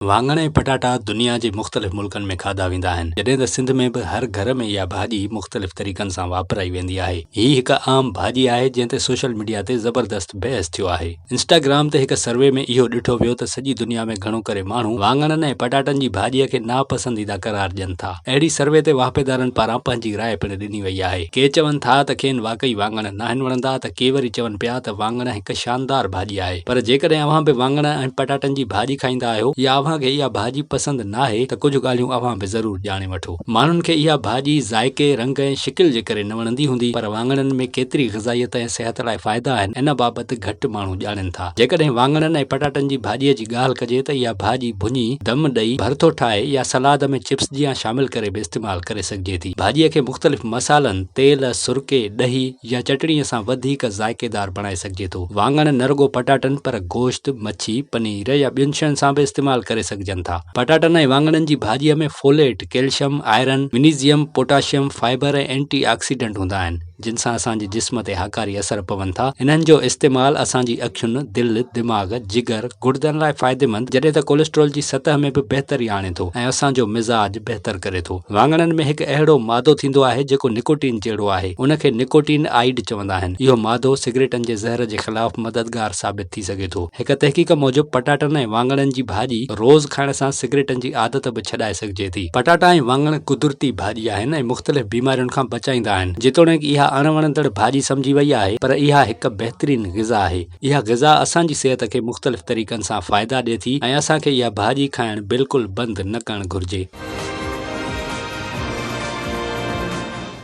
वांगण ऐं पटाटा दुनिया जे मुख़्तलिफ़ मुल्कनि में खाधा वेंदा आहिनि, जॾहिं त सिंध में बि हर घर में इहा भाॼी मुख़्तलिफ़ तरीक़नि सां वापराई वेंदी आहे। हीअ हिकु आम भाॼी आहे जंहिं ते सोशल मीडिया ते ज़बरदस्त बहस थियो आहे। इंस्टाग्राम ते हिकु सर्वे में इहो ॾिठो वियो त सॼी दुनिया में घणो करे माण्हू वांगणनि ऐं पटाटनि जी भाॼीअ खे नापसंदीदा करार ॾियनि था। अहिड़ी सर्वे ते वापेदारनि पारां पंहिंजी राय पिणु ॾिनी वई आहे। के चवनि था त खेनि वाक़ई वांगण नाहिनि वणंदा, त के वरी चवनि पिया त वांगण हिकु शानदार भाॼी आहे। पर जेकॾहिं अव्हां बि वांगण ऐं पटाटनि जी भाॼी खाईंदा आहियो या अव्हां खे इहा भाॼी पसंदि नाहे त कुझु ॻाल्हियूं अव्हां बि ज़रूरु ॼाणे वठो। माण्हुनि खे इहा भाॼी ज़ाइके, रंग ऐं शिकिल जे करे न वणंदी हूंदी, पर वांगणनि में केतिरी ग़िज़ाइयत ऐं सिहत लाइ फ़ाइदा आहिनि इन बाबति घटि माण्हू ॼाणनि था। जेकॾहिं वांगणनि ऐं पटाटनि जी भाॼीअ जी ॻाल्हि कजे त इहा भाॼी भुञी, दम ॾेई, भरतो ठाहे या सलाद में चिप्स जियां शामिल करे बि इस्तेमालु करे सघिजे थी। भाॼीअ खे मुख़्तलिफ़ मसालनि, तेल, सुर्के, ॾही या चटणीअ सां वधीक ज़ाइकेदार बणाए सघिजे थो। वांगण न रुॻो पटाटनि पर गोश्त, मच्छी, पनीर या ॿियुनि शयुनि सां बि इस्तेमालु करे सघिजनि था। पटाटनि ऐं वांगणनि जी भाॼीअ में folate, calcium, iron, magnesium, potassium, fibre ऐं एंटी ऑक्सीडेंट हूंदा आहिनि, जिन सां असांजे जिस्म ते हकारी असर पवनि था। इन्हनि जो इस्तेमालु असांजी अखियुनि, दिलि, दिमाग़, जिगर, गुर्दनि लाइ फ़ाइदेमंद, जॾहिं त कोलेस्ट्रॉल जी सतह में बि बहितरी आणे थो ऐं असांजो मिज़ाज बहितर करे थो। वांगणनि में हिकु अहिड़ो मादो थींदो आहे जेको निकोटीन जहिड़ो आहे। उनखे निकोटीन आइड चवंदा आहिनि। इहो मादो सिगरेटनि जे ज़हर जे ख़िलाफ़ मददगार साबित थी सघे थो। हिकु तहक़ीक़ मूजिबि पटाटनि ऐं वांगणनि जी भाॼी रोज़ खाइण सां सिगरेटनि जी आदत बि छॾाए सघिजे थी। पटाटा ऐं वांगण कुदरती भाॼी आहिनि ऐं मुख़्तलिफ़ बीमारियुनि खां बचाईंदा आहिनि। जेतोणीकि इहा अणवणंदड़ भाॼी सम्झी वई आहे, पर इहा हिकु बहितरीनु ग़िज़ा आहे। इहा ग़िज़ा असांजी सिहत खे मुख़्तलिफ़ तरीक़नि सां फ़ाइदा ॾिए थी ऐं असांखे इहा भाॼी खाइणु बिल्कुलु बंदि न करणु घुरिजे।